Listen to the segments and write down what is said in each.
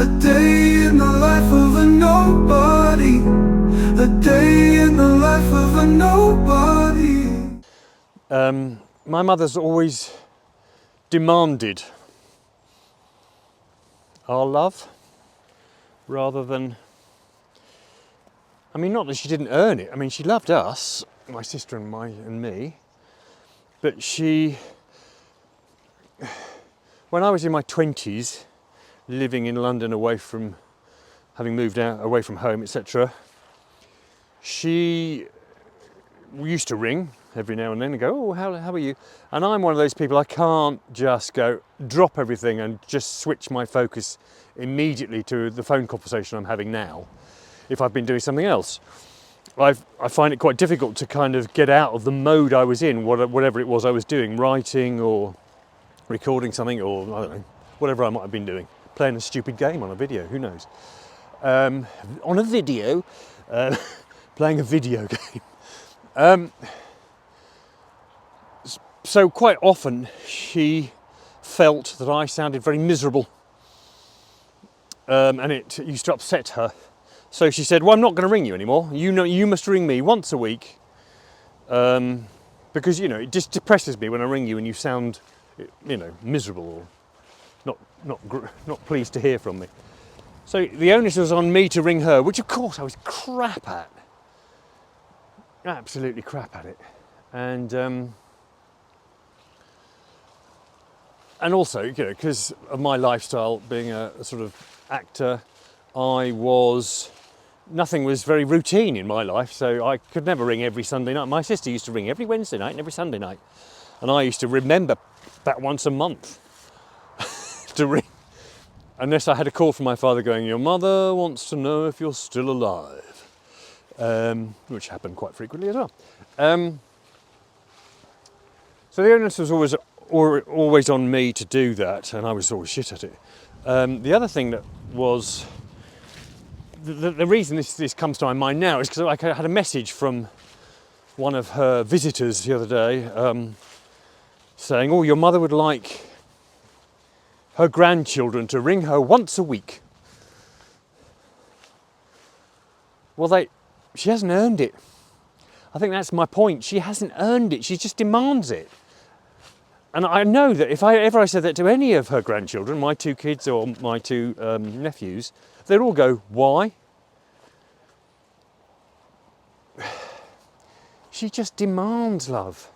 A day in the life of a nobody. A day in the life of a nobody. My mother's always demanded our love rather than, I mean, not that she didn't earn it. I mean, she loved us, my sister and me, but when I was in my 20s, living in London away from, having moved out away from home, etc., she used to ring every now and then and go, oh, how are you? And I'm one of those people, I can't just go drop everything and just switch my focus immediately to the phone conversation I'm having now if I've been doing something else. I find it quite difficult to kind of get out of the mode I was in, whatever it was I was doing, writing or recording something, or I don't know, whatever I might have been doing, playing a stupid game on a video, who knows. On a video, playing a video game. So quite often she felt that I sounded very miserable, and it used to upset her. So she said, well, I'm not going to ring you anymore. You know, you must ring me once a week, because, you know, it just depresses me when I ring you and you sound, you know, miserable or not pleased to hear from me. So the onus was on me to ring her, which of course I was crap at. Absolutely crap at it. And also, you know, because of my lifestyle, being a sort of actor, nothing was very routine in my life, so I could never ring every Sunday night. My sister used to ring every Wednesday night and every Sunday night, and I used to remember that once a month to ring, unless I had a call from my father going, your mother wants to know if you're still alive, which happened quite frequently as well. So the onus was always on me to do that, and I was always shit at it. The other thing that was, the reason this comes to my mind now is because I had a message from one of her visitors the other day saying, oh, your mother would like her grandchildren to ring her once a week. Well, she hasn't earned it. I think that's my point. She hasn't earned it. She just demands it. And I know that if I said that to any of her grandchildren, my two kids or my two nephews, they'd all go, why? She just demands love.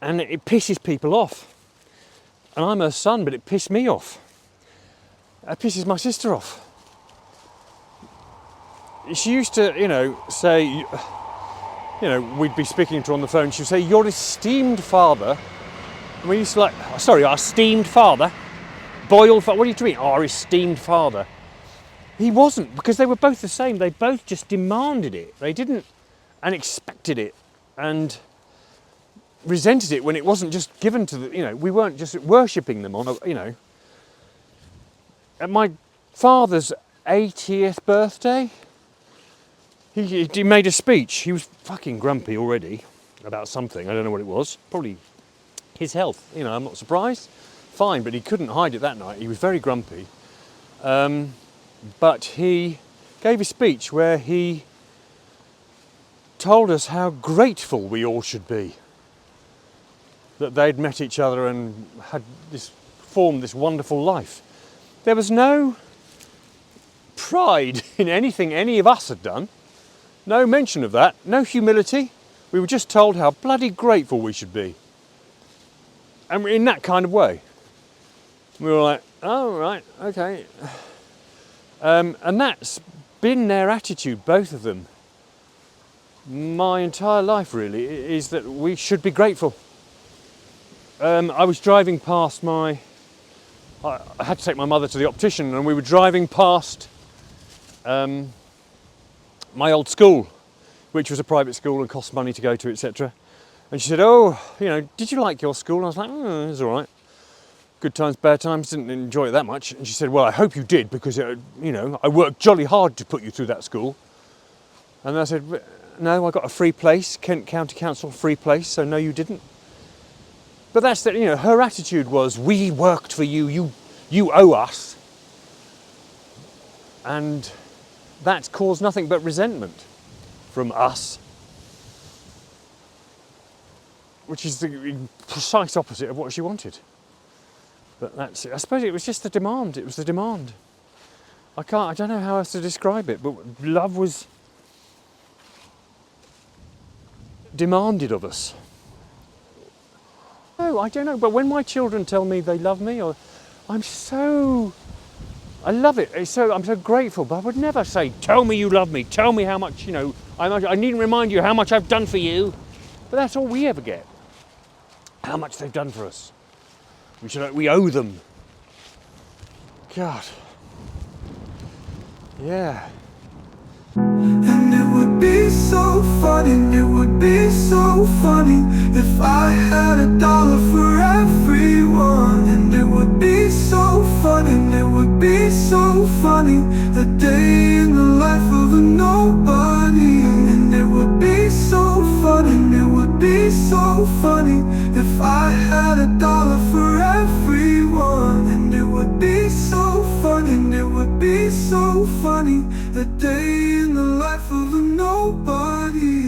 And it pisses people off. And I'm her son, but it pissed me off. It pisses my sister off. She used to, you know, say, you know, we'd be speaking to her on the phone, she'd say, your esteemed father, and we used to our esteemed father, Boyle, what do you mean, our esteemed father? He wasn't, because they were both the same, they both just demanded it, they didn't, and expected it, and resented it when it wasn't just given to the, you know, we weren't just worshipping them on, you know. At my father's 80th birthday, he made a speech. He was fucking grumpy already about something. I don't know what it was. Probably his health. You know, I'm not surprised. Fine, but he couldn't hide it that night. He was very grumpy. But he gave a speech where he told us how grateful we all should be that they'd met each other and had formed this wonderful life. There was no pride in anything any of us had done. No mention of that, no humility. We were just told how bloody grateful we should be. And in that kind of way. We were like, oh, right, okay. And that's been their attitude, both of them. My entire life, really, is that we should be grateful. I was driving past I had to take my mother to the optician, and we were driving past my old school, which was a private school and cost money to go to, etc. And she said, oh, you know, did you like your school? And I was like, oh, it was all right. Good times, bad times, didn't enjoy it that much. And she said, well, I hope you did, because, you know, I worked jolly hard to put you through that school. And I said, no, I got a free place, Kent County Council free place, so no, you didn't. But that's, you know, her attitude was, we worked for you, you owe us. And that's caused nothing but resentment from us, which is the precise opposite of what she wanted. But that's it. I suppose it was just the demand. It was the demand. I don't know how else to describe it, but love was demanded of us. No, I don't know, but when my children tell me they love me, I love it. I'm so grateful, but I would never say, tell me you love me, tell me how much, I needn't remind you how much I've done for you. But that's all we ever get. How much they've done for us. We owe them. God. Yeah. And it would be so funny, it would be so funny if I had $1 for everyone. And it would be so funny, it would be so funny, a day in the life of a nobody. And it would be so funny, it would be so funny if I had $1 for everyone. And it would be so funny, it would be so funny, a day in the life of a nobody.